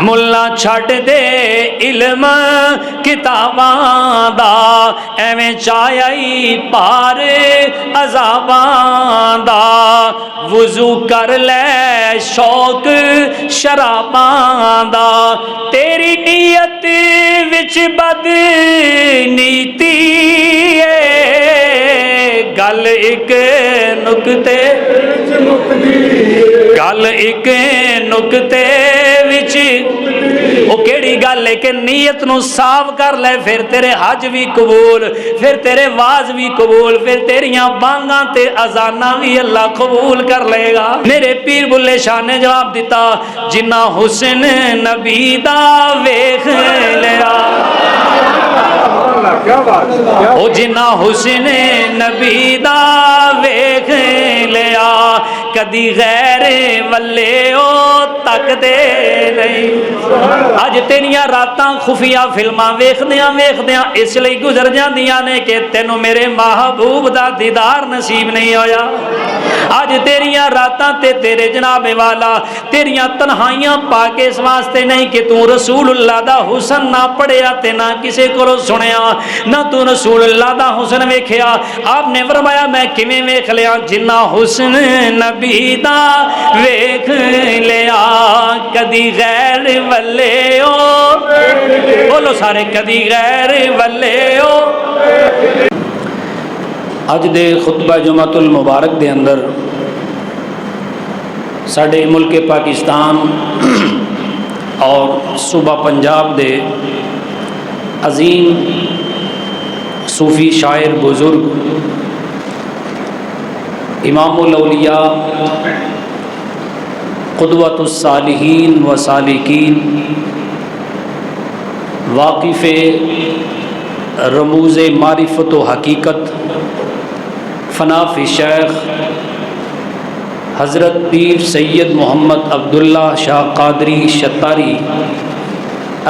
ملا چھڈ دے علم کتاباں دا ایویں چاہیے پار عذاباں دا وضو کر لے شوق شراباں دا تیری نیت وچ بد نیتی گل ایک نکتے گل ایک نکتے وچ او کیڑی گل ہے کہ نیت نو صاف کر لے پھر تیرے حج بھی قبول پھر تیرے واز بھی قبول پھر تیریاں بانگاں تے اذاناں بھی اللہ قبول کر لے گا۔ میرے پیر بلے شاہ نے جواب دیتا جنہ حسن نبی دا ویکھ لیا او جنہ حسن نبی دا ویکھ لیا کدی غیر ولے او تک دے نہیں۔ اج تیریاں راتاں خفیہ فلماں ویکھدیاں اس لئی گزر جاندیاں نے کہ تینوں میرے محبوب دا دیدار نصیب نہیں ہویا۔ اج تیریاں راتاں تے تیرے جناب والا تیریاں تنہائیاں پاک اس واسطے نہیں کہ تو رسول اللہ دا حسن نہ پڑھیا تے نہ کسے کولوں سنیا نہ تو رسول اللہ دا حسن ویکھیا۔ آپ نے فرمایا میں کیویں ویکھ لیا جنہ حسن نبی دا ویکھ لیا کدی غیر ولے او بولو سارے کدی غیر ولے او۔ اج دے خطبہ جمعۃ المبارک دے اندر ساڈے ملک پاکستان اور صوبہ پنجاب دے عظیم صوفی شاعر بزرگ امام الاولیاء قدوۃ الصالحین و سالکین واقف رموز معرفت و حقیقت فناف شیخ حضرت پیر سید محمد عبداللہ شاہ قادری شتاری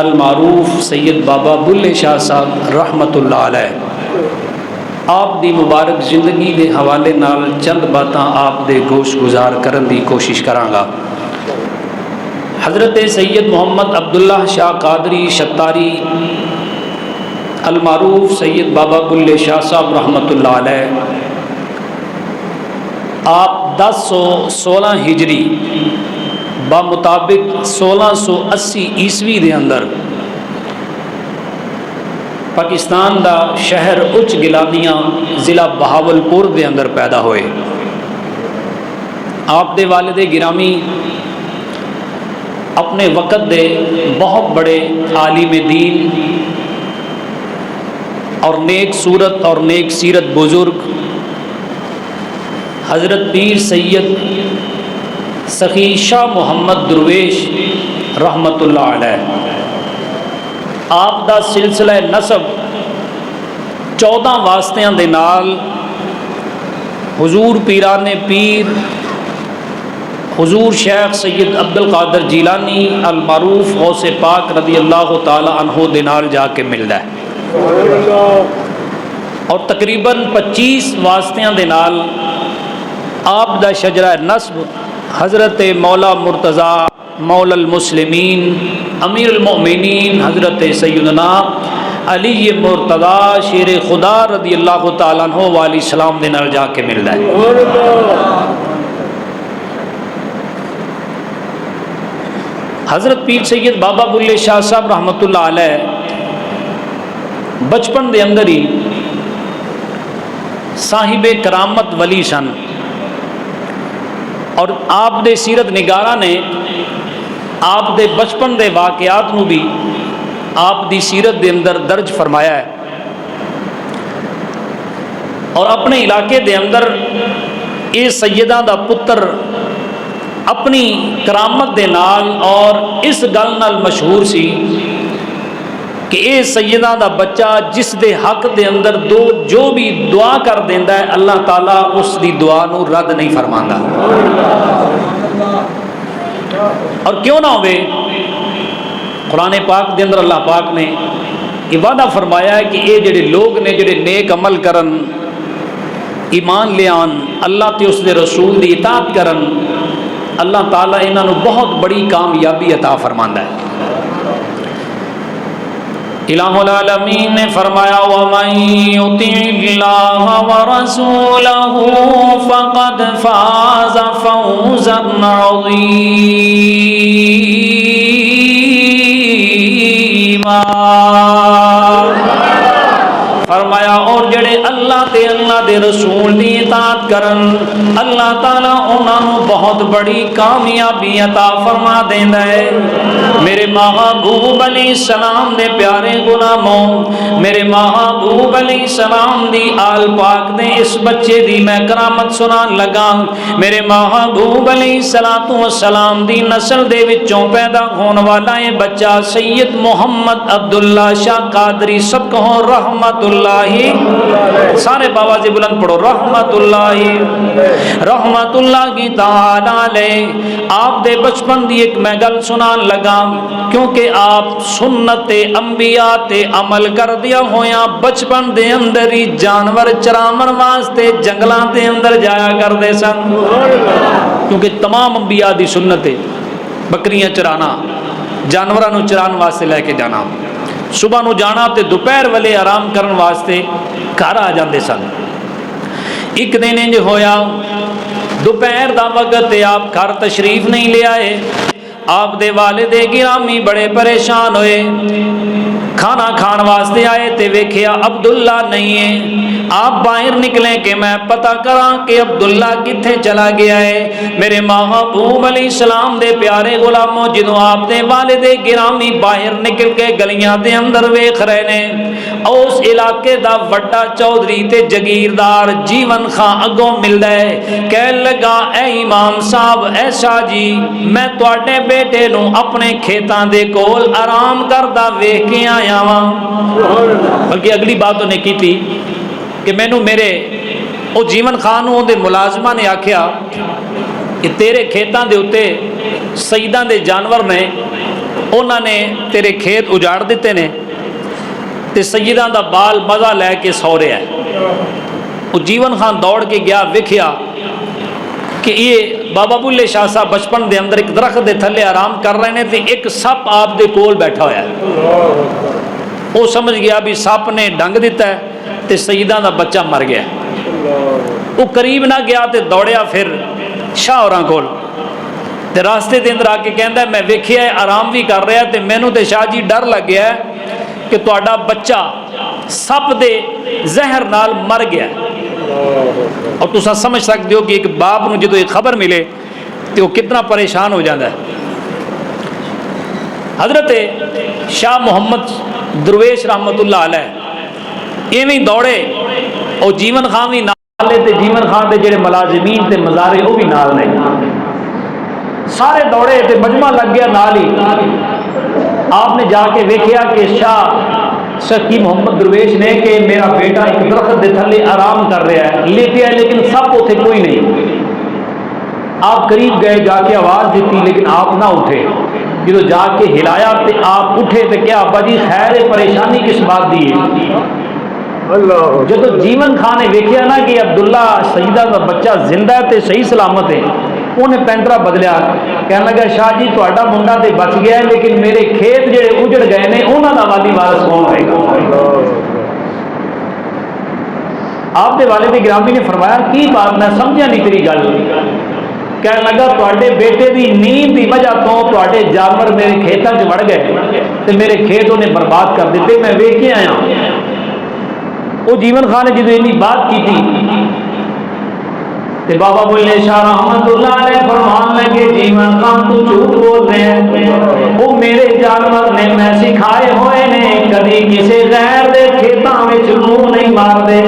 المعروف سید بابا بلے شاہ صاحب رحمت اللہ علیہ آپ دی مبارک زندگی دے حوالے نال چند باتاں آپ دے گوش گزار کرن دی کوشش کراں گا۔ حضرت سید محمد عبداللہ شاہ قادری شتاری المعروف سید بابا بلے شاہ صاحب رحمت اللہ علیہ آپ 1016 ہجری بمطابق 1680 عیسوی دے اندر پاکستان دا شہر اچ گلانیاں ضلع بہاولپور دے اندر پیدا ہوئے۔ آپ دے والد گرامی اپنے وقت دے بہت بڑے عالم دین اور نیک صورت اور نیک سیرت بزرگ حضرت پیر سید سخی شاہ محمد درویش رحمت اللہ علیہ آپ دا سلسلہ نسب 14 واسطیاں دے نال حضور پیران پیر حضور شیخ سید عبدالقادر جیلانی المعروف غوث پاک رضی اللہ تعالی عنہ دے نال جا کے ملدا ہے اور تقریباً 25 واسطیاں دے نال آپ دا شجرہ نسب حضرت مولا مرتضی مولا المسلمین امیر المؤمنین حضرت سیدنا علی مرتضی شیر خدا رضی اللہ تعالیٰ عنہ والی سلام دے نال جا کے ملدا ہے۔ حضرت پیر سید بابا بلے شاہ صاحب رحمت اللہ علیہ بچپن دے اندر ہی صاحب کرامت ولی سن اور آپ دے سیرت نگاراں نے آپ دے بچپن دے واقعات نو بھی آپ دی سیرت دے اندر درج فرمایا ہے اور اپنے علاقے دے اندر یہ سیداں دا پتر اپنی کرامت دے نال اور اس گل نال مشہور سی کہ اے سیداں دا بچہ جس دے حق دے اندر جو بھی دعا کر دیندا ہے اللہ تعالیٰ اس دی دعا نو رد نہیں فرماندا۔ اور کیوں نہ ہوئے قرآن پاک دے اندر اللہ پاک نے یہ وعدہ فرمایا ہے کہ اے جڑے لوگ نے جڑے نیک عمل کرن ایمان لے آن اللہ تے اس دے رسول دی اطاعت کرن اللہ تعالیٰ انہاں نو بہت بڑی کامیابی عطا فرماندا ہے۔ الہ العالمین نے فرمایا وَمَن يُطِعِ اللَّهَ وَرَسُولَهُ فَقَدْ فَازَ فَوْزًا عَظِیمًا۔ فرمایا اور جڑے اللہ دے رسول دی اطاعت کرن اللہ تعالیٰ انہاں نوں بہت بڑی کامیابی عطا فرما دیندا ہے۔ میرے محبوب علیہ السلام دے پیارے غلاموں، میرے محبوب علیہ السلام دی آل پاک دے اس بچے دی میں کرامت سنان لگا۔ میرے محبوب علیہ السلام دی نسل دے وچوں پیدا ہون والا یہ بچہ سید محمد عبداللہ شاہ قادری، سب کہو رحمت اللہ، سارے باواز بلند پڑھو رحمت اللہ کی تعالی علیہ۔ آپ دے بچپن دی ایک میں گل سنان لگا، کیونکہ آپ سنت انبیاء تے عمل کر دیا ہویا بچپن دے اندر ہی جانور چراون واسطے جنگلاں دے اندر جایا کردے سن، کیونکہ تمام انبیاء دی سنت ہے بکریاں چرانا، جانوراں نوں چران واسطے لے کے جانا، صبح نو جانا تے دوپہر والے آرام کرن واسطے گھر آ جاندے سن۔ ایک دن انج ہویا دوپہر دا وقت تے آپ گھر تشریف نہیں لے آئے، آپ دے والد گرامی بڑے پریشان ہوئے، کھانا کھان واسطے آئے تے ویکھیا عبداللہ نہیں ہے۔ آپ باہر نکلیں کہ میں پتہ کراں کہ عبداللہ کتھے چلا گیا ہے۔ میرے محبوب علیہ السلام دے پیارے غلاموں، جدوں آپ دے والد گرامی باہر نکل کے گلیاں دے اندر ویکھ رہے نے، اس علاقے دا وڈا چودھری تے جگیردار جیون خان اگوں ملدا ہے، کہن لگا اے امام صاحب، اے شاہ جی، میں تواڈے بیٹے نوں اپنے کھیتاں دے کول آرام کردا ویکھ کے آیا ہاں۔ بلکہ اگلی بات انہیں کی تھی کہ مینوں میرے او جیون خان نوں دے ملازمہ نے آکھیا کہ تیرے کھیتاں دے اتے سیداں دے جانور نے، انہاں نے تیرے کھیت اجاڑ دیتے نے تے سیداں دا بال مزہ لے کے سو رہا ہے۔ وہ جیون خان دوڑ کے گیا، ویکھیا کہ یہ بابا بلے شاہ صاحب بچپن دے اندر ایک درخت دے تھلے آرام کر رہے ہیں تے ایک سپ آپ دے کول بیٹھا ہوا ہے۔ وہ سمجھ گیا بھی سپ نے ڈنگ دیتا ہے تے سیداں دا بچہ مر گیا۔ وہ قریب نہ گیا تے دوڑیا پھر شاہ ہوراں کول تے راستے دے اندر آ کے کہندا ہے میں ویکھیا ہے آرام بھی کر رہا تے مینوں تے شاہ جی ڈر لگ گیا ہے کہ تہاڈا بچہ سپ دے زہر نال مر گیا۔ اور تساں سمجھ سکتے ہو کہ ایک باپ نوں جدوں یہ خبر ملے تو وہ کتنا پریشان ہو جاتا ہے۔ حضرت شاہ محمد درویش رحمت اللہ علیہ ایویں دوڑے، اور جیون خان بھی نال تے جیون خان دے جڑے ملازمین تے مزارے وہ بھی نال نے، سارے دوڑے تے مجمع لگ گیا نال ہی۔ آپ نے جا کے ویکھیا کہ شاہ شکی محمد درویش نے کہ میرا بیٹا ایک درخت دے تھلے آرام کر رہا ہے، لیٹیا ہے لیکن سب اتنے کوئی نہیں۔ آپ قریب گئے، جا کے آواز دیتی لیکن آپ نہ اٹھے۔ جدو جا کے ہلایا تے آپ اٹھے تے کیا ابا جی خیر پریشانی کس بات دی ہے؟ جدو جیون خان نے ویکھیا نا کہ عبداللہ سیدہ کا بچہ زندہ ہے تے صحیح سلامت ہے، انہیں پینٹرا بدلیا، کہنے لگا شاہ جی تہاڈا منڈا تے بچ گیا ہے لیکن میرے کھیت جڑے اجڑ گئے نے انہاں دا والی وارث کون ہوئے گا؟ آپ دے والد گرامی نے فرمایا کی بات میں سمجھا نہیں تیری گل۔ کہنے لگا تہاڈے بیٹے دی نیند دی وجہ تو تہاڈے جانور میرے کھیتاں چ وڑ گئے تے میرے کھیت انہیں برباد کر دیتے، میں ویکھ کے آیا۔ وہ جیون خان نے جدو اینی بات کی تھی تے بابا بلے شاہ رحمت اللہ علیہ فرمان لگے جیون خان تو جھوٹ بول رہے ہیں، وہ میرے جانور نے میں سکھائے ہوئے نے کبھی کسی غیر دے کھیتاں وچ منہ نہیں مار دے،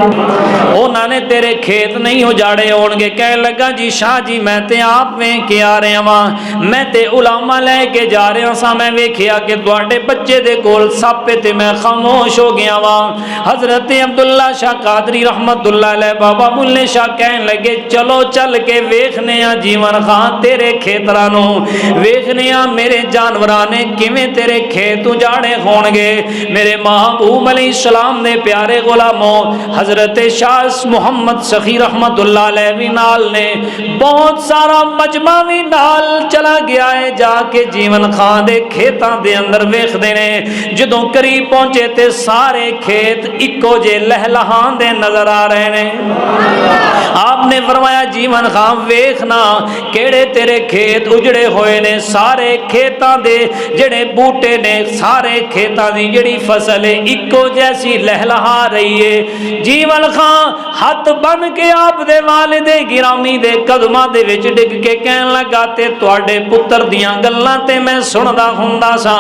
انہاں نے تیرے کھیت نہیں اجاڑے ہون گے۔ کہنے لگا جی شاہ جی میں تے آپ ویکھ کے آ رہا ہاں، میں تے علماء لے کے جا رہا سا، میں ویکھیا کہ تواڈے بچے دے کول سپ تے میں خاموش ہو گیا وا۔ حضرت عبداللہ شاہ قادری رحمت اللہ علیہ بابا بلے شاہ کہنے لگے چلو چل کے ویکھنے جیون خان تیرے کھیتراں نوں، ویکھنے میرے جانوراں نے کیویں تیرے کھیت اجاڑے ہون گے۔ میرے محبوب علیہ السلام دے پیارے غلاموں، حضرت شاہ محمد سخی رحمت اللہ علیہ بھی نال نے، بہت سارا مجمع بھی نال چلا گیا ہے، جا کے جیون خان دے کھیتاں دے اندر ویکھدے نے، جدوں قریب پہنچے تے سارے کھیت اکو جے لہلہان دے نظر آ رہے نے۔ آپ نے فرمایا جیون خان ویکھنا کیڑے تیرے کھیت اجڑے ہوئے نے، سارے کھیتاں دے جڑے بوٹے نے، سارے کھیتاں دی جڑی فصل ہے اکو جیسی لہلہا رہی ہے۔ جیون خان ہاتھ بن کے آپ دے والد گرامی دے قدماں دے وچ ڈگ کے کہن لگا تے تواڈے پتر دیاں گلاں تے میں سندا ہوندا سا،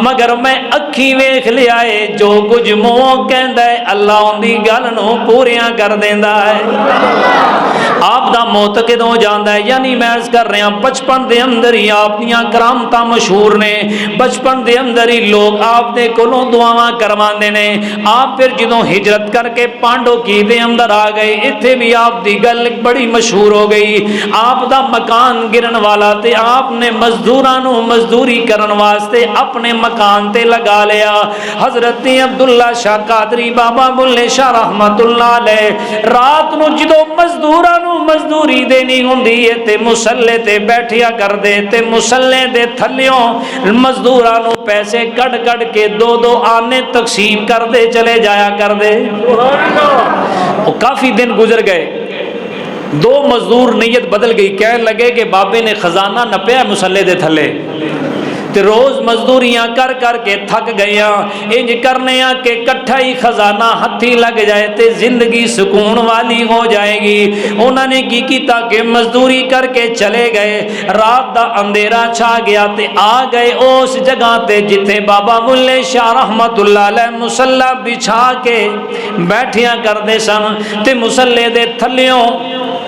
مگر میں اکھی ویکھ لیا ہے جو کچھ منہوں کہندا ہے اللہ ان دی گل نوں پوریاں کر دیندا ہے۔ آپ دا معتقد ہو جاندا ہے، یعنی میں عرض کر رہا بچپن دے اندر ہی آپ دیاں کرامتاں مشہور نے، بچپن دے اندر ہی لوگ آپ دے کولوں دعاواں کرواندے نے۔ آپ پھر جدوں ہجرت کر کے پانڈو کی دے اندر آ گئے، ایتھے بھی آپ دی گل بڑی مشہور ہو گئی۔ آپ دا مکان گرن والا تے آپ نے مزدوراں نوں مزدوری کرن واسطے اپنے مکان تے لگا لیا۔ حضرت عبداللہ شاہ قادری بابا بلے شاہ رحمت اللہ علیہ رات نو جدوں مزدوراں نوں مزدوری دینی ہوندی ہے تے مصلے تے بیٹھیا کر دے تے مصلے دے تھلیوں مزدوراں نوں پیسے کٹ کٹ کے دو دو آنے تقسیم کر دے چلے جایا کر دے۔ وہ کافی دن گزر گئے، دو مزدور نیت بدل گئی، کہنے لگے کہ بابے نے خزانہ نپیا مصلے دے تھلے تے روز مزدوریاں کر کر کے تھک گیا، انج کرنے آ کہ کٹھا ہی خزانہ ہتھی لگ جائے تے زندگی سکون والی ہو جائے گی۔ انہوں نے کی کیتا کہ مزدوری کر کے چلے گئے، رات دا اندھیرا چھا گیا تے آ گئے اس جگہ تے جتھے بابا بلے شاہ رحمت اللہ علیہ مصلا بچھا کے بیٹھیا کردے سن تے مصلے دے تھلیوں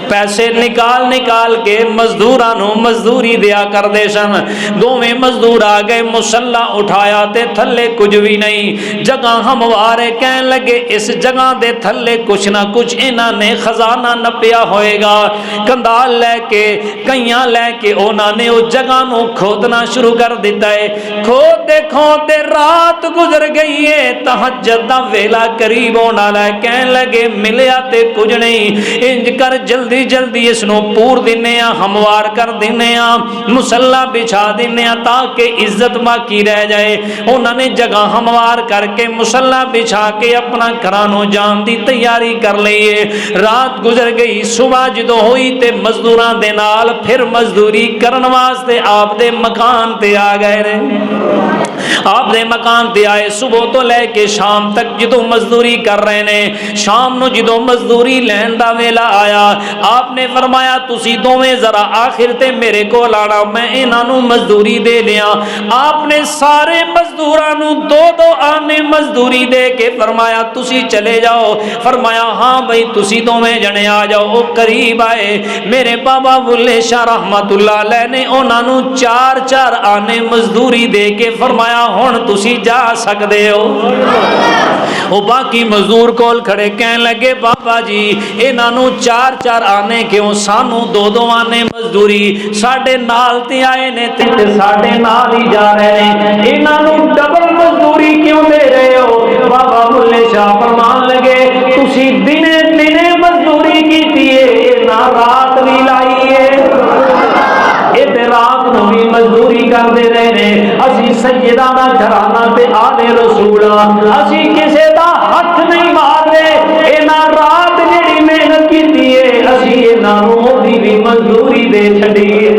پیسے نکال نکال کے مزدوراں نوں مزدوری دیا کردے سن۔ دوویں مزدور آ گئے، مصلا اٹھایا تے تھلے کچھ بھی نہیں، جگہ ہموارے کہن لگے اس جگہ دے تھلے کچھ نہ کچھ انہاں نے خزانہ نپیا ہوئے گا۔ کندال لے کے کئیاں لے کے انہاں نے اس جگہ نوں کھودنا شروع کر دیتا ہے۔ کھودتے کھودتے رات گزر گئی ہے، تہجد دا ویلا قریب ہونے والا ہے، کہن لگے ملیا تے کچھ نہیں، انج کر جلدی جلدی اس نوں پور دینے آ، ہموار کر دینے آ، مصلا بچھا دینے آ تاکہ عزت باقی رہ جائے۔ انہوں نے جگہ ہموار کر کے مصلا بچھا کے اپنا گھرانوں جان دی تیاری کر لئیے۔ رات گزر گئی، صبح جدوں ہوئی تے مزدوراں دے نال پھر مزدوری کرن واسطے آپ دے مکان تے آ گئے نے۔ آپ دے مکان تے آئے، صبح تو لے کے شام تک جدوں مزدوری کر رہے نے۔ شام نو جدوں مزدوری لین دا ویلا آیا، آپ نے فرمایا تسی دوویں ذرا آخر تے میرے کول آنا، میں انہاں نوں مزدوری دے دیاں۔ آپ نے سارے مزدوراں نوں دو دو آنے مزدوری دے کے فرمایا تسی چلے جاؤ۔ فرمایا ہاں بھئی تسی دوویں جنے آ جاؤ۔ او قریب آئے، میرے بابا بلے شاہ رحمت اللہ علیہ نے انہاں نوں چار چار آنے مزدوری دے کے فرمایا ہن تسی جا سکدے ہو۔ وہ باقی مزدور کول کھڑے کہنے لگے بابا جی انہاں نوں چار چار آنے کیوں، سانوں دو دو آنے مزدوری، ساڈے نال تے آئے نے تے ساڈے نال ہی جا رہے ہیں، انہاں نوں ڈبل مزدوری کیوں دے رہے ہو؟ بابا بلے شاہ فرمان لگے تسی دنے دنے مزدوری کیتی ہے، انہاں رات بھی لائی ہے، رات نو بھی مزدوری کرتے رہے نے۔ اسی سیدہ دا گھرانہ تے آل رسول، اسی کسے دا حق نہیں مارنے، انہاں رات جڑی محنت کیتی ہے اسی انہاں نوں دی بھی مزدوری دے چھڈی ہے۔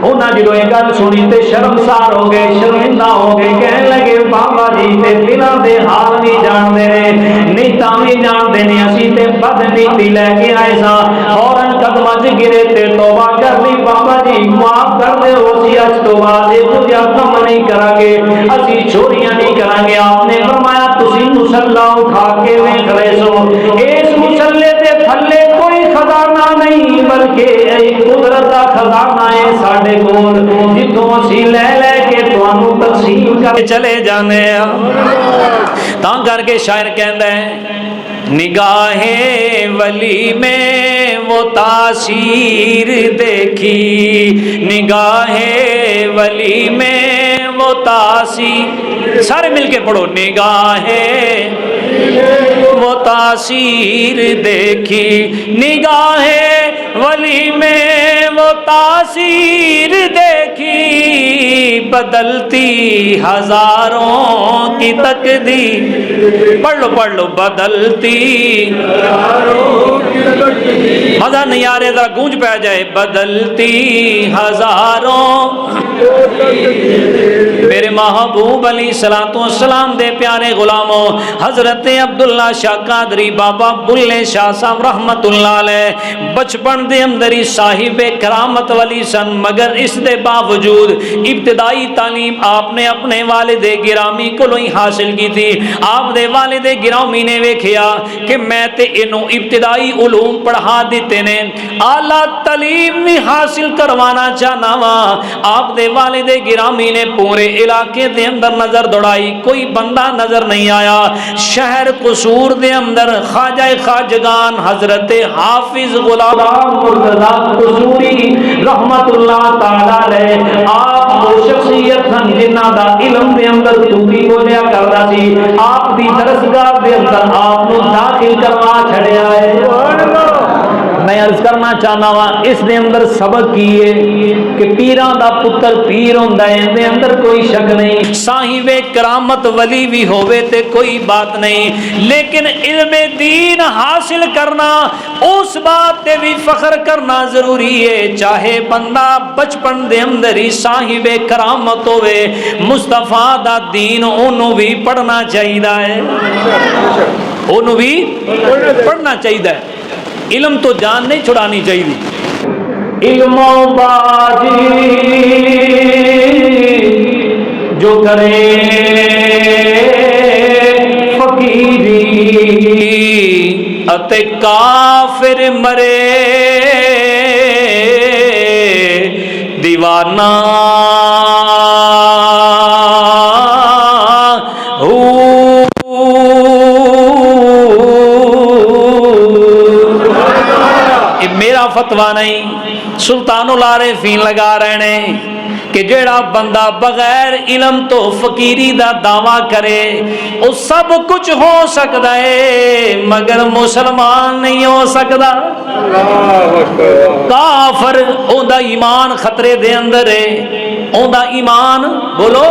انہاں جدوں یہ گل سنی تے شرمسار ہو گئے، شرمندہ ہو گئے، کہنے لگے بابا جی تے دلاں دے حال نہیں جانتے نے، نیتاں بھی جانتے نے، اسی تے بد نیتی لے کے آئے سا، فوراً قدماں چ گرے تے توبہ کر لی، بابا جی معاف کر دے، اسی اج تو بعد یہ جا کم نہیں کریں گے، اسی چوریاں نہیں کریں گے۔ آپ نے فرمایا تسی مصلا اٹھا کے ویکھ لے سو، اس مصلے تے تھلے کوئی خزانہ نہیں بلکہ قدرت دا خزانہ ہے ساڈے کول، جتوں اسی لے لے کے تانوں تقسیم کر چلے جانے آ۔ تاں کر کے شاعر کہندا ہے نگاہ ولی میں وہ تاثیر دیکھی، نگاہ ولی میں وہ تاثیر، سارے مل کے پڑھو، نگاہ وہ تاثیر دیکھی نگاہ ولی میں وہ تاثیر دیکھی بدلتی ہزاروں کی تقدیر پڑھ لو بدلتی مزہ نہیں آ رہے ذرا گونج پہ آ جائے بدلتی ہزاروں میرے محبوب علیہ السلام دے پیارے غلاموں حضرت عبداللہ شاہ قادری بابا بلے شاہ صاحب رحمت اللہ علیہ بچپن دے اندر ہی صاحب کرامت والی سن مگر اس دے باوجود ابتدائی تعلیم آپ نے اپنے والد گرامی کو ہی حاصل کی تھی. آپ دے والد گرامی نے ویکھیا کہ میں تے انہوں ابتدائی علوم پڑھا دیتے نے اعلیٰ تعلیم بھی حاصل کروانا چاہنا وا. آپ دے والد گرامی نے پورے علاقے دے اندر نظر دوڑائی کوئی بندہ نظر نہیں آیا. شہر قصور دے اندر خواجہ خواجگان حضرت حافظ غلام مرتضیٰ قصوری رحمت اللہ تعالی علیہ آپ وہ شخصیت سن جنہ دا علم دے اندر توبی بولیا کردا سی. آپ دی درسگاہ دے اندر آپ نو داخل کروا چھڑیا ہے. میں عرض کرنا چاہنا وا اس دے اندر سبق کی ہے کہ پیراں دا پتر پیر ہوندا ہے دے اندر کوئی شک نہیں. صاحب کرامت ولی بھی ہووے تے کوئی بات نہیں لیکن علم دین حاصل کرنا اس بات تے بھی فخر کرنا ضروری ہے. چاہے بندہ بچپن دے اندر ہی صاحب کرامت ہوئے مصطفیٰ دا دین انہوں بھی پڑھنا چاہیدہ ہے انہوں بھی پڑھنا چاہیدہ ہے. علم تو جان نہیں چھڑانی چاہیے. علم و باجی جو کرے فقیری اتے کافر مرے دیوانہ میرا فتویٰ نہیں سلطان العارفین لگا رہے ہیں کہ جیڑا بندہ بغیر علم تو فقیری دا دعویٰ کرے وہ سب کچھ ہو سکتا ہے مگر مسلمان نہیں ہو سکتا. کافر اون دا ایمان خطرے دے اندر ہے اون دا ایمان بولو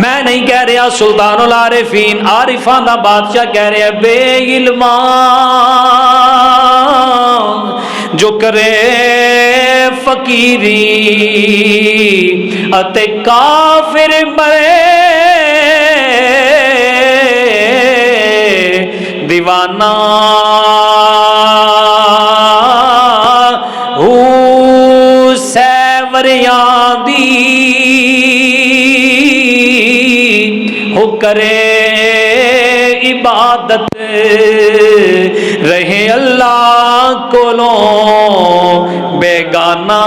میں نہیں کہہ رہا سلطان العارفین عارفان دا بادشاہ کہہ رہے بے علمان جو کرے فقیری اتے کافر مرے دیوانہ سیوریاں دی ہو کرے عبادت رہے اللہ کولوں بیگانہ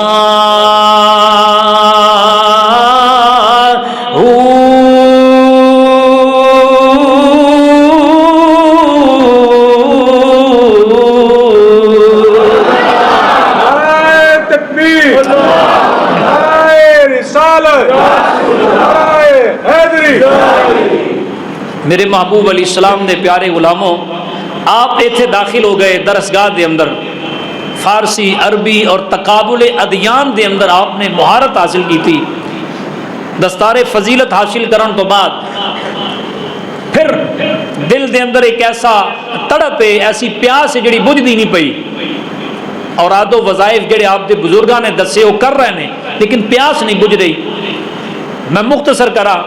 میرے محبوب علیہ السلام نے پیارے غلاموں آپ ایتھے داخل ہو گئے درسگاہ دے اندر فارسی عربی اور تقابل ادیان دے اندر آپ نے مہارت حاصل کی تھی. دستار فضیلت حاصل کرن تو بعد پھر دل دے اندر ایک ایسا تڑپ ہے ایسی پیاس ہے جڑی بجھدی نہیں پئی اور آدو وظائف جڑے آپ دے بزرگاں نے دسے وہ کر رہے ہیں لیکن پیاس نہیں بجھ رہی. میں مختصر کرا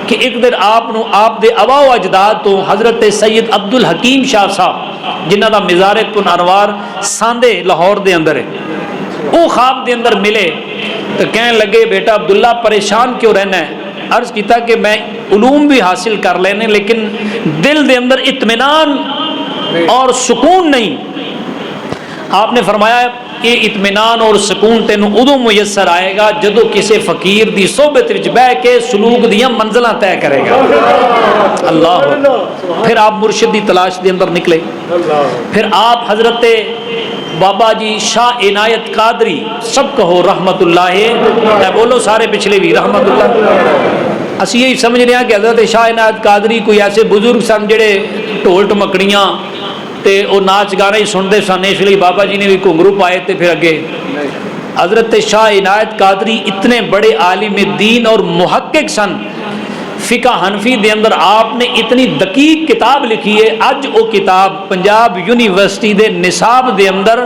کہ ایک دن آپ دے ابا و اجداد تو حضرت سید عبدالحکیم شاہ صاحب جنہ دا مزار کن انوار ساندے لاہور دے اندر ہے وہ خواب دے اندر ملے تو کہنے لگے بیٹا عبداللہ پریشان کیوں رہنا ہے. عرض کیتا کہ میں علوم بھی حاصل کر لینے لیکن دل دے اندر اطمینان اور سکون نہیں. آپ نے فرمایا کہ اطمینان اور سکون تینوں ادو میسر آئے گا جدو کسی فقیر دی صحبت وچ بیٹھ کے سلوک دیاں منزلاں طے کرے گا. اللہ پھر آپ مرشد دی تلاش دے اندر نکلے. پھر آپ حضرت بابا جی شاہ عنایت قادری سب کہو رحمت اللہ بولو سارے پچھلے بھی رحمت اللہ اسی یہی سمجھ رہے ہیں کہ حضرت شاہ عنایت قادری کوئی ایسے بزرگ سن جڑے ڈھول ٹمکڑیاں تے وہ ناچ گانے ہی سنتے سن، اس لیے بابا جی نے بھی گھنگرو پائے تے پھر اگے۔ حضرت شاہ عنایت قادری اتنے بڑے عالم دین اور محقق سن، فقہ حنفی دے اندر آپ نے اتنی دقیق کتاب لکھی ہے، اج وہ کتاب پنجاب یونیورسٹی دے نصاب دے اندر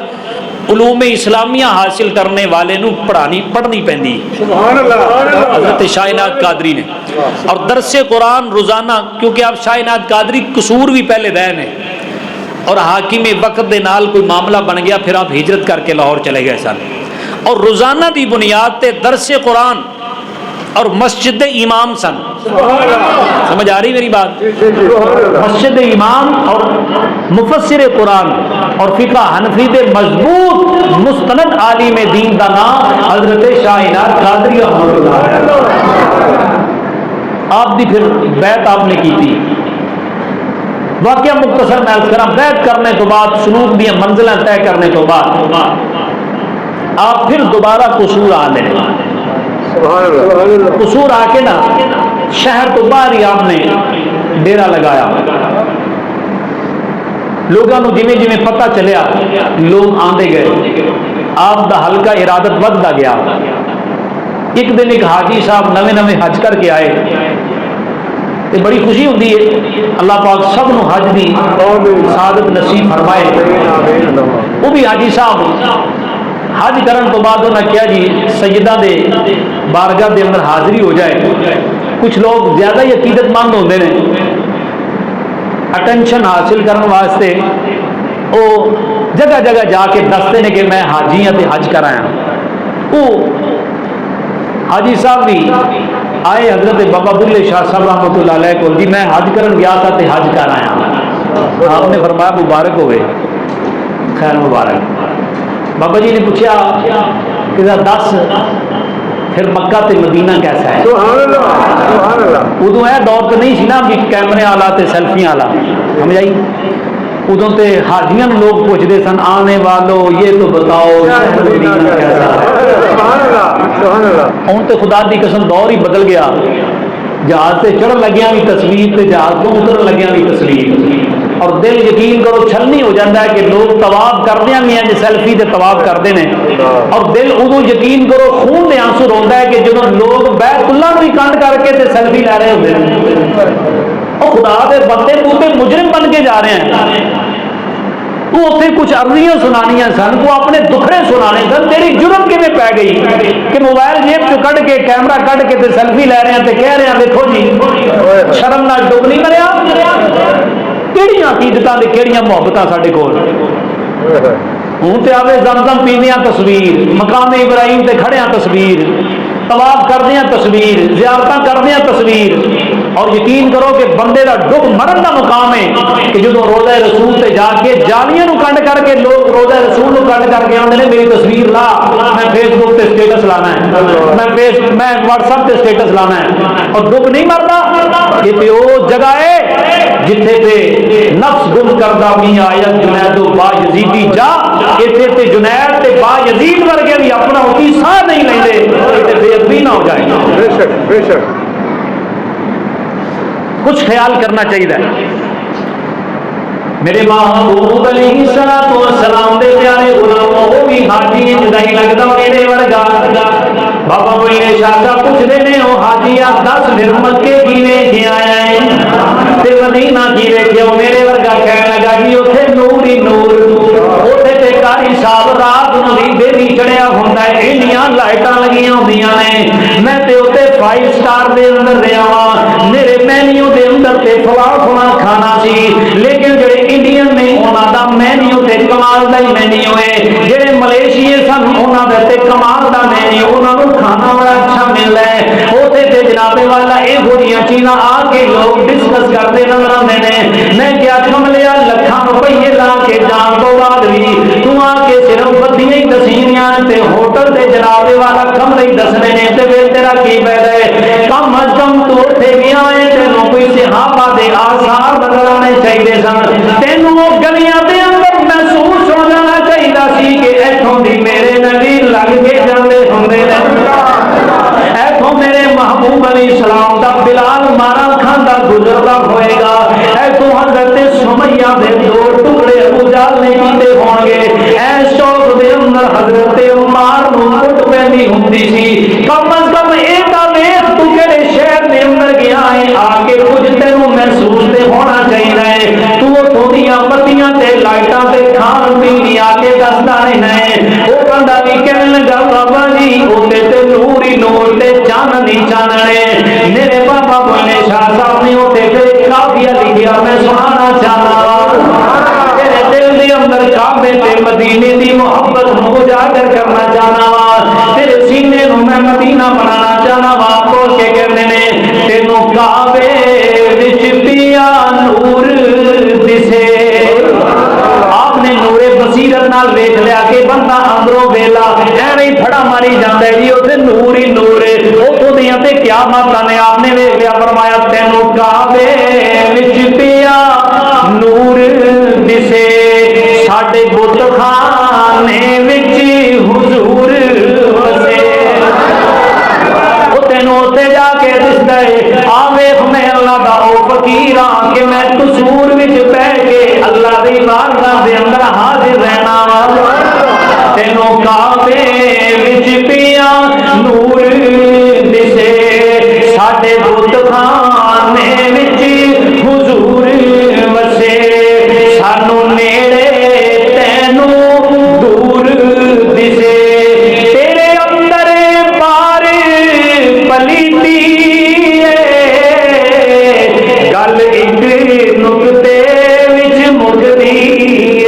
علوم اسلامیہ حاصل کرنے والے نو پڑھنی پیندی سبحان اللہ حضرت شاہ عنایت قادری نے۔ اور درس قرآن روزانہ، کیونکہ آپ شاہ عنایت قادری قصور بھی پہلے رہے نے، اور حاکم وقت دے نال کوئی معاملہ بن گیا، پھر آپ ہجرت کر کے لاہور چلے گئے سن، اور روزانہ دی بنیاد تے درس قرآن اور مسجد امام سن۔ سمجھ آ رہی میری بات؟ مسجد امام اور مفسر قرآن اور فقہ حنفی دے مضبوط مستند عالم دین دا نام حضرت شاہ عنایت قادری رحمۃ اللہ علیہ۔ آپ دی پھر بیعت آپ نے کی تھی۔ واقعہ مختصر میں عرض کراں، بیعت کرنے تو بعد سلوک دی منزلیں طے کرنے تو بعد آپ پھر دوبارہ قصور آنے، قصور آ کے نا شہر تو باہر ہی آپ نے ڈیرا لگایا۔ لوگوں کو جویں جویں پتہ چلیا لوگ آندے گئے، آپ دا حلقہ ارادت ودتا گیا۔ ایک دن ایک حاجی صاحب نویں حج کر کے آئے، تے بڑی خوشی ہوندی ہے، اللہ پاک سب نو حج دی سعادت نصیب فرمائے۔ وہ بھی حاجی صاحب حج کرن تو بعد انہوں نے کیا جی سیدہ دے بارگاہ دے اندر حاضری ہو جائے۔ کچھ لوگ زیادہ ہی عقیدت مند ہوندے نے، اٹینشن حاصل کرنے واسطے وہ جگہ جگہ جا کے دستے نے کہ میں حاجی ہاں تے حج کر آیا۔ وہ حاجی صاحب بھی آئے حضرت بابا بلے شاہ صاحب رحمۃ اللہ علیہ کو، جی میں حج کرن گیا تھا تے حج کر آیا۔ آپ نے فرمایا مبارک ہوئے، خیر مبارک۔ بابا جی نے پوچھا کہ دس پھر مکہ تے مدینہ کیسا ہے؟ ادو ہے دور تو نہیں سی نا بھی کیمرے والا تے سیلفیاں والا، سمجھ آئی؟ ادو تے حاجیاں لوگ پوچھتے سن آنے والوں یہ تو بتاؤ مدینہ کیسا ہے۔ ہوں تو خدا دی قسم دور ہی بدل گیا، جہاز سے چڑھن لگیا بھی تصویر تے جہاز تو اترن لگیا بھی تصویر، اور دل یقین کرو چھلنی ہو جاتا ہے کہ لوگ طواف کردے ہیں میاں جی سیلفی تے طواف کرتے ہیں، اور دل ادو یقین کرو خون دے آنسو روندا ہے کہ جدوں لوگ بیت اللہ نو ہی کنڈ کر کے تے سیلفی لے رہے ہوندے ہیں۔ او خدا دے بندے تو تے مجرم بن کے جا رہے ہیں۔ تو اتنے کچھ عرضیاں سنانیاں سن، کو اپنے دکھڑے سنانے سن، تیری جرم کیویں پی گئی کہ موبائل جیب چ کڈ کے کیمرہ کڈ کے تے سیلفی لے رہے ہیں تے کہہ رہے ہیں دیکھو جی شرم نال ڈب نہیں مریا۔ کیڑیاں عقیدتاں تے کیڑیاں محبتاں ساڈے کول۔ ہوں تے آوے زمزم پیندیاں تصویر، مقام ابراہیم تے کھڑیاں تصویر، طواف کردیاں تصویر، زیارتاں کردیاں تصویر، اور یقین کرو کہ بندے دا ڈب مرن دا مقام ہے کہ جدوں روضہ رسول تے جا کے جالیاں نو کنڈ کر کے لوگ روضہ رسول نو کنڈ کر کے آندے نے میری تصویر لا، میں فیس بک تے سٹیٹس لانا ہے، میں واٹس ایپ تے سٹیٹس لانا ہے، اور ڈب نہیں مردا۔ یہ تے او جگہ ہے جتھے تے نفس گم کردہ میاں آیت جنید و با یزیدی جا، ایتھے تے جنید تے با یزید ورگے بھی اپنا ہوتی ساہ نہیں لیندے، ایتھے بے ادبی نہ ہو جائے۔ بے شک بے شک کچھ خیال کرنا چاہیے۔ میرے محبوب علیہ السلام دے پیارے غلاموں وہ بھی حاجی جدائی لگدا میرے ورگا۔ بابا بلے شاہ صاحب پوچھتے نے او حاجیا دس پھر مکے کیویں گیا ہے تے مدینہ کیویں گیا؟ میرے ورگا کہنے لگا جی اوتھے نور ہی نور، اوتھے تے قاری صاحب رات نوں بھی بے نہیں چڑھیا ہوندا ہے، انیاں لائٹاں لگیاں ہوندیاں نے، میں تے اوتھے 5 سٹار دے اندر رہیا وا، میرے مینیو دے اندر تے فلاں کھانا سی، لیکن جڑے انڈین نے انہاں دا مینیو تے کمال دا ہی مینیو ہے، جڑے ملیشیے سن انہاں دا تے کمال دا مینیو، انہاں نوں کھانا بڑا اچھا ملدا ہے۔ اوتھے تے جناب والا اے ہوریاں چیزاں آ کے لوگ ڈسکس کرتے نظر آندے نے۔ میں کیا کملیا لکھاں روپے لا کے جان تو بعد بھی تو آ کے صرف بدیاں ہی دسیاں تے ہوٹل تے جناب والا کمرے ہی دسنے نے تے پھر تیرا کی فائدہ ہے؟ کم از کم تو اوتھے گیا ہے تینوں کوئی صحابہ دے آثار نظر آنے چاہیے سن، تینوں وہ گلیاں دے اندر محسوس ہو جانا چاہیے سی کہ ایتھوں دی میرے نبی لگ کے جاندے ہوندے نے، ایتھوں میرے محبوب علیہ السلام دا چاننے میرے بابا بلے شاہ صاحب نے ہوتے پھر کافیہ لکھیا میں سنانا چاہنا تیرے دل دے اندر کعبے تے مدینے دی محبت نو اجاگر کرنا چاہنا تیرے سینے نو میں مدینہ بنانا چاہنا بول کے کہنے نے تینوں کعبے وچ پیا نور دسے آپ نے نور بصیرت نال ویکھ لیا کہ بندہ اندروں ویلا ایویں پھڑا ماری جاندا ہے جی اوتھے نور ہی نور ہے اوتھوں دیاں تے قیامتاں نے آپ نے ویکھ لیا فرمایا تینوں کعبے وچ پیا نور دسے ساڈے بت خانے وچ حضور وسے تے جا کے دسدا ہے آ ویکھ میں اللہ دا او فقیر ہاں کہ میں قصور وچ بیٹھ کے اللہ دی بارگاہ دے اندر حاضر رہنا وا تینوں کعبے وچ پیا نور دسے ساڈے بت خانے وچ حضور وسے سانو نیڑے تینوں دور دسے تیرے اندر پار پلیتی گل ایک نقطے وچ مکدی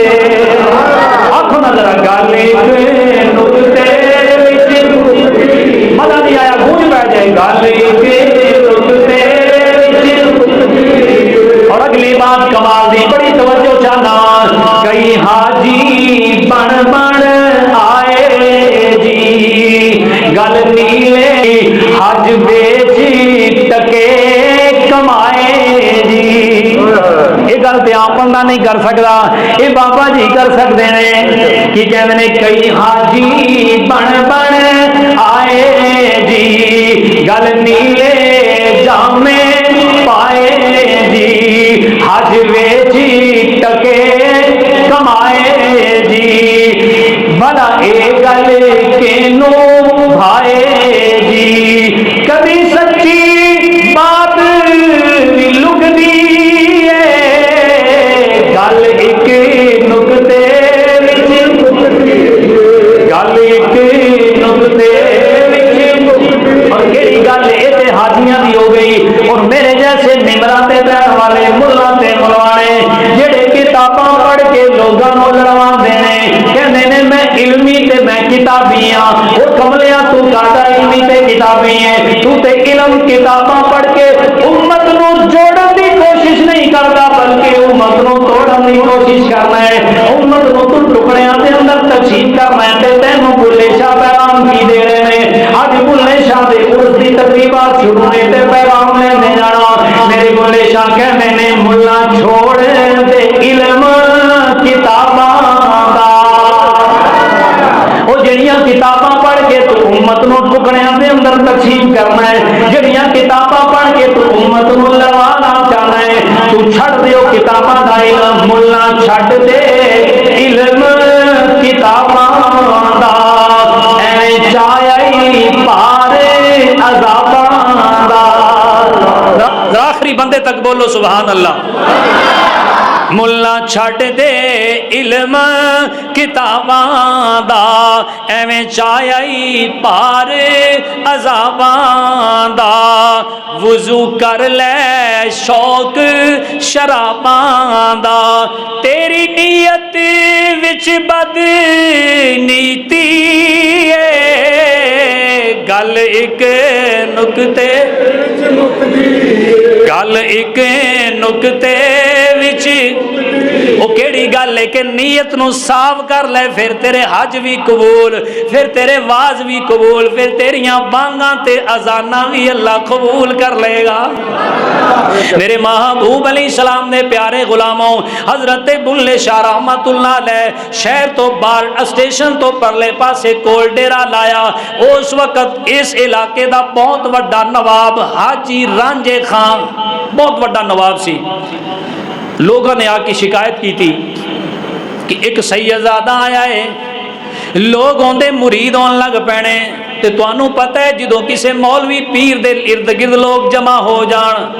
آنکھوں نظر گل ایک نقطے وچ مزہ نہیں آیا گونج بیٹھ جائے گل ایک نقطے اور اگلی بات کمال دی بڑی توجہ چاہنا کئی حاجی بن بن آئے جی گل نیلے حج بیچ ٹکے کمائے جی یہ گل تے آپ بندہ نہیں کر سکتا یہ بابا جی کر سکتے ہیں کی کہتے ہیں کئی حاجی بن بن آئے جی گل نیلے جامے پائے جی حج بیچ ٹکے کمائے جی بڑا اے گل کینو بھائے جی کبھی سچی بات لکدی گل ایک نقطے گل ایک نقطے اور کہڑی گل یہ حاجیاں دی ہو گئی اور میرے جیسے نمراں تے بہن والے ملاں تے ملوانے جڑے کتاباں پڑھ کے لوگاں نوں لڑواندے نے کہندے نے میں علمی تے میں کتابی ہاں او کملیاں تو کاٹا علمی تے کتابی ہے تو تے علم کتاباں پڑھ کے امت نوں جوڑن دی کوشش نہیں کرتا بلکہ امت نوں توڑن دی کوشش کرنا ہے امت نوں تو ٹکڑیاں دے اندر تقسیم کرنا ہے تے تینوں بلے شاہ پیغام کی دے رہے نے اج بلے شاہ دے عرس دی تقریبات شروع نے تے پیغام لے جانا میرے بلے شاہ کہندے نے ملا چھوڑ دے علم کتاباں دا وہ جڑیاں کتاباں پڑھ کے تو امت نو ٹکڑیاں دے اندر تقسیم کرنا ہے جڑیاں کتاباں پڑھ کے تو امت نو لڑوانا چاہنا ہے تو چھڑ دیو کتاباں دا علم ملا چھڑ دے علم کتاباں دا ایویں چاہیے پار عذاباں دا آخری بندے تک بولو سبحان اللہ ملا چھٹ دے علم کتاباں دا ایویں چاہیے پار عذاباں دا وضو کر لے شوق شراباں دا تیری نیت وچ بد نیتی گل ایک نقطے گل ایک نقطے وچ وہ کیڑی گل ہے کہ نیت نو صاف کر لے پھر تیرے حج بھی قبول پھر تیرے واز بھی قبول پھر تیریاں بانگاں تے اذاناں بھی اللہ قبول کر لے گا میرے محبوب علیہ السلام نے پیارے غلاموں حضرت بلے شاہ رحمت اللہ علیہ شہر تو باہر اسٹیشن تو پرلے پاسے کول ڈیرا لایا اس وقت اس علاقے دا بہت بڑا نواب حاجی رانجے خان بہت بڑا نواب سی لوگوں نے آ کی شکایت کی تھی کہ ایک سیدزادہ آیا ہے لوگ آندے مرید ہون لگ پینے تے تانوں پتہ ہے جدوں کسے مولوی پیر دے ارد گرد لوگ جمع ہو جان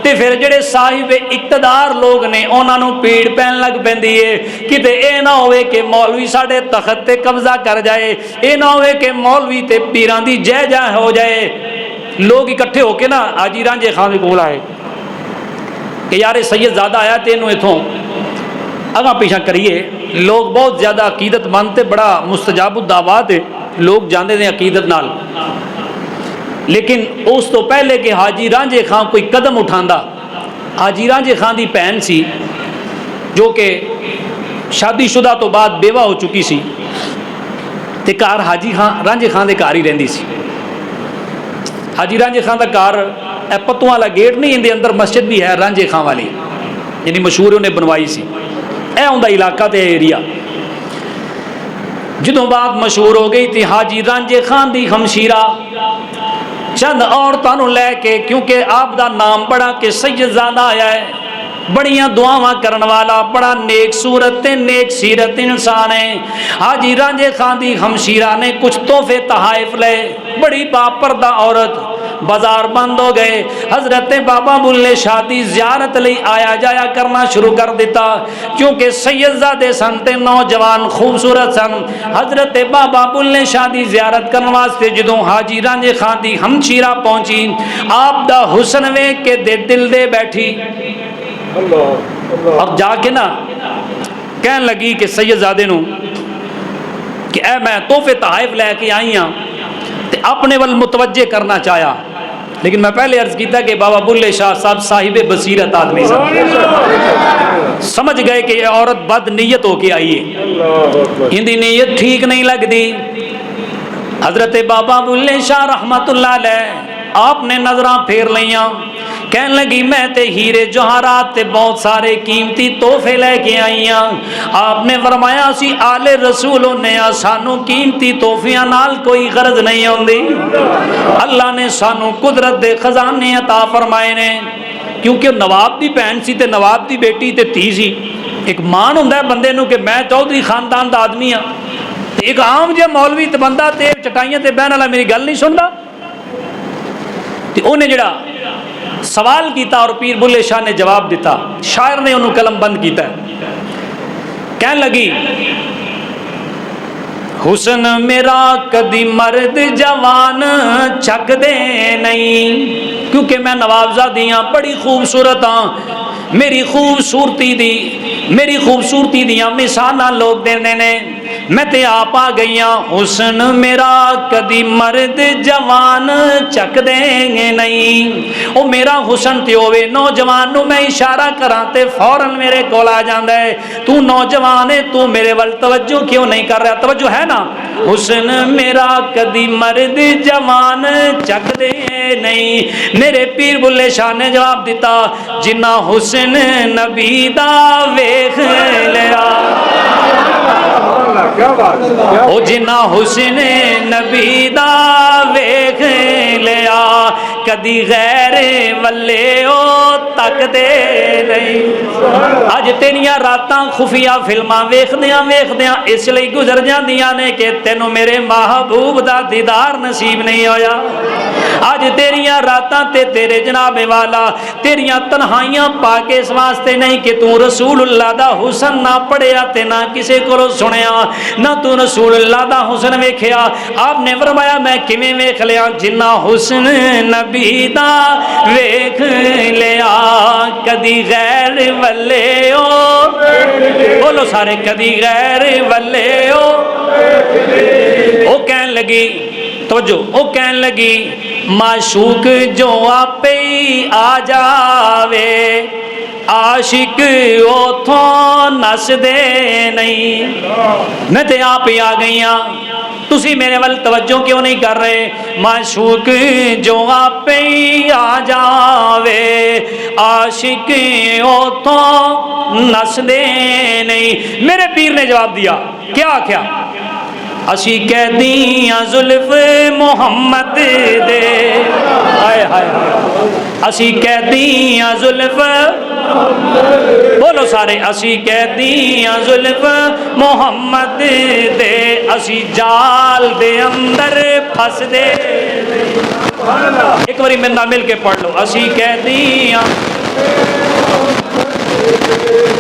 تے پھر جڑے صاحب اقتدار لوگ نے انہاں نوں پیڑ پین لگ پیندی ہے کتے اے نہ ہوئے کہ مولوی ساڈے تخت تے قبضہ کر جائے اے نہ ہوئے کہ مولوی تے پیراں دی جے جا ہو جائے لوگ اکٹھے ہو کے نا حاجی رانجھے خان دے کول آئے کہ یار سید زیادہ آیا تینوں اتوں اگاں پیچھا کریے. لوگ بہت زیادہ عقیدت مانتے, بڑا مستجاب الدعوات ہے, لوگ جاندے دے عقیدت نال. لیکن اس تو پہلے کہ حاجی رانجھے خان کوئی قدم اٹھاندا, حاجی رانجھے خان دی بہن سی جو کہ شادی شدہ تو بعد بیوہ ہو چکی سی, تے گھر حاجی رانجھے خان دے گھر ہی رہندی سی. حاجی رانجھے خان دا گھر اے پتوں والا گیٹ نہیں, اندے اندر مسجد بھی ہے رانجھے خان والی, یعنی مشہور انہیں بنوائی سی. اے اوندا علاقہ تے ایریا. جدوں بات مشہور ہو گئی تھی حاجی رانجھے خان دی ہمشیرہ چند عورتوں نوں لے کے, کیونکہ آپ دا نام بڑا کہ سید زادہ آیا ہے, بڑیاں دعاواں کرن والا, بڑا نیک صورت تے نیک سیرت انسان ہے. حاجی رانجھے خان دی ہمشیرہ نے کچھ تحفے تحائف لے, بڑی باپردہ عورت. بازار بند ہو گئے, حضرت بابا بلے شاہ دی زیارت لئی آیا جایا کرنا شروع کر دیتا, کیونکہ سید زادے سن تے نوجوان خوبصورت سن. حضرت بابا بلے شاہ دی زیارت کرن واسطے جدوں حاجی رانجھے خان دی ہمشیرہ پہنچی, آپ دا حسن ویکھ کے دل دے بیٹھی اور جا کے نا کہن لگی کہ سید زادے نو کہ اے میں تحفے تحائف لے کے آئی ہاں, تے اپنے ول متوجہ کرنا چاہیا. لیکن میں پہلے عرض کیتا کہ بابا بلے شاہ صاحب صاحب بصیرت آدمی سن, سمجھ گئے کہ یہ عورت بد نیت ہو کے آئی ہے, ہندی نیت ٹھیک نہیں لگ دی. حضرت بابا بلے شاہ رحمت اللہ علیہ آپ نے نظراں پھیر لیاں, کہنے لگی میں تے ہیرے جوہرات تے بہت سارے قیمتی تحفے لے کے آئی ہاں. آپ نے فرمایا سی آل رسول نے سانو قیمتی تحفیاں نال کوئی غرض نہیں ہوندی, اللہ نے سانو قدرت دے خزانے عطا فرمائے نے. کیونکہ نواب دی بہن سی تے نواب دی بیٹی تے تھی سی, ایک مان ہوندا ہے بندے نو کہ میں چودھری خاندان دا آدمی ہاں, ایک عام جہا مولوی تے بندہ تے چٹائیاں تے بہن والا میری گل نہیں سندا. تے انہیں جڑا سوال کیتا اور پیر بلے شاہ نے جواب دیتا, شاعر نے انہوں قلم بند کیتا ہے. کہنے لگی حسن میرا کدی مرد جوان چک دے نہیں, کیونکہ میں نوابزادی ہاں, بڑی خوبصورت ہاں, میری خوبصورتی دیاں مثالاں لوگ دیندے نے, میں تے آپ آ گئی ہاں. حسن میرا کدی مرد جوان چک دیں گے نہیں, او میرا حسن تے ہوے نوجوان نو میں اشارہ کراں تے فوراً میرے کول آ جاندا ہے, تو نوجوان ہے, تو میرے ول توجہ کیوں نہیں کر رہا؟ توجہ ہے نا. حسن میرا کدی مرد جوان چک دے نہیں. میرے پیر بلے شاہ نے جواب دیتا, جنہ حسن نبی دا ویکھ لیا, او جنہ حسن نبی دا ویکھ لیا, کدی غیر ولے او تک دے نہیں. اج تیریاں راتاں خفیہ فلماں ویکھدیاں اس لئی گزر جاندیاں نے کہ تینوں میرے محبوب دا دیدار نصیب نہیں ہویا. اج تیریاں راتاں تے تیرے جناب والا تیریاں تنہائیاں پا کے اس واسطے نہیں کہ تو رسول اللہ دا حسن نہ پڑھیا تے نہ کسے کولوں سنیا, نہ تو رسول اللہ دا حسن ویکھیا. آپ نے فرمایا میں کیویں ویکھ لیا؟ جنہ حسن نبی دا ویکھ لیا, کدی غیر ولے او, بولو سارے, کدی غیر ولے او. او کہن لگی, توجہ, او کہن لگی معشوق جو آپے آ جاوے, عاشق اوتھوں نس دے نہیں. میں تے آپ ہی آ گئی ہاں, تسی میرے ول توجہ کیوں نہیں کر رہے؟ معشوق جو آپ ہی آ جاوے, عاشق اوتھوں نس دے نہیں. میرے پیر نے جواب دیا, کیا کیا؟ اسی قیدیاں زلف محمد دے, ہائے ہائے, اسی قیدیاں زلف, بولو سارے, اسی قیدیاں زلف محمد دے, اسی جال دے اندر پھس دے. ایک باری میرے نال مل کے پڑھ لو, اسی قیدیاں.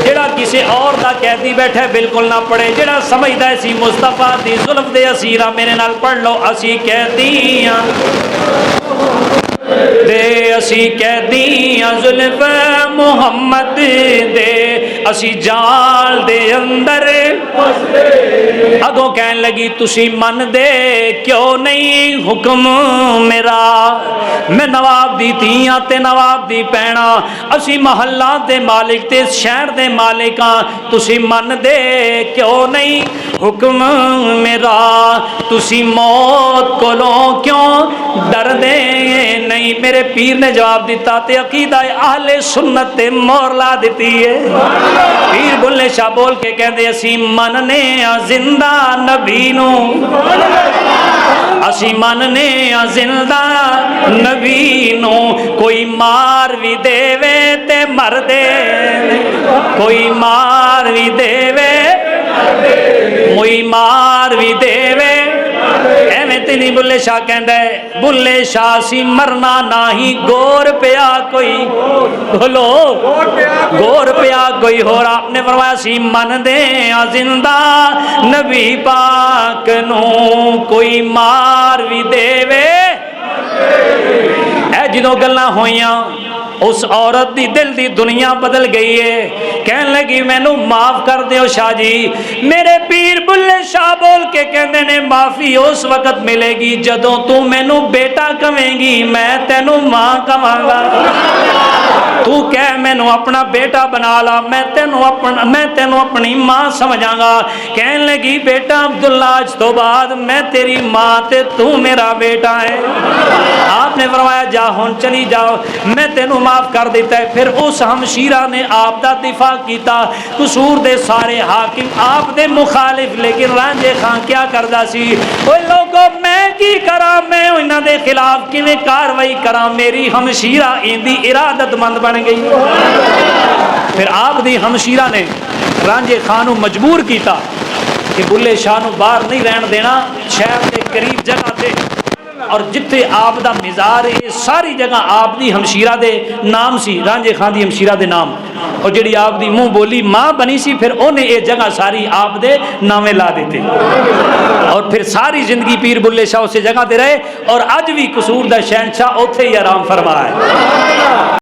جڑا کسی اور دا قیدی بیٹھے بالکل نہ پڑھے, جڑا سمجھدا ہے سی مصطفیٰ دی زلف دے اسیرا, میرے نال پڑھ لو, اسی قیدیاں دے اسی قیدیاں زلف محمد دے اسی جال دے اندر اگوں کہن لگی تسی من دے کیوں نہیں حکم میرا میں نواب دی تیاں تے نواب دی پینا اسی محلہ دے مالک تے شہر دے مالکاں تسی من دے کیوں نہیں حکم میرا تسی موت کولوں کیوں ڈر دے نہیں میرے پیر نے جواب دیتا تے عقیدہ اہل سنت تے مور لا دیتی ہے پیر بلے شاہ بول کے کہندے اسی مننے زندہ نبی نو اسی مننے زندہ نبی نو کوئی مار بھی دے وے تے مر دے کوئی مار بھی دے وے کوئی مار بھی دے وے ایویں تے نہیں بلے شاہ کہندا ہے بلے شاہ سی مرنا نہیں گور پیا کوئی بولو گور پیا کوئی ہو رہا آپ نے فرمایا سی من دے زندہ نبی پاک نو کوئی مار بھی دے وے اے جدوں گلاں ہویاں اس عورت دی دل دی دنیا بدل گئی ہے کہن لگی مینوں معاف کر دیو شاہ جی میرے پیر بلے شاہ بول کے کہندے نے معافی اس وقت ملے گی جدوں تو مینوں بیٹا کہیں گی میں تینوں ماں کہاں گا تو کہہ مینوں اپنا بیٹا بنا لا میں تینوں اپنی ماں سمجھاں گا کہن لگی بیٹا عبداللہ آج تو بعد میں تیری ماں تے تو میرا بیٹا ہے آپ نے فرمایا جا ہن چلی جاؤ میں تینوں معاف کر دیتا ہے پھر اس ہمشیرہ نے آپ دا دفاع کیتا قصور دے سارے حاکم آپ دے مخالف لیکن رانجے خان کیا کردا سی اوے لوگوں میں کی کراں میں انہاں دے خلاف کیویں کاروائی کراں میری ہمشیرہ ایندی ارادت مند بن گئی پھر آپ دی ہمشیرہ نے رانجے خان نو مجبور کیتا کہ بلے شاہ نو باہر نہیں رہن دینا شہر دے قریب جگہ تے اور جتھے آپ دا مزار ہے ساری جگہ آپ دی ہمشیرہ دے نام سی رانجے خان دی ہمشیرہ دے نام اور جڑی آپ دی منہ بولی ماں بنی سی پھر انہیں یہ جگہ ساری آپ دے نامے لا دیتے اور پھر ساری زندگی پیر بلے شاہ اسے جگہ دے رہے اور اج بھی قصور دا شہنشاہ اوتھے ہی آرام فرما ہے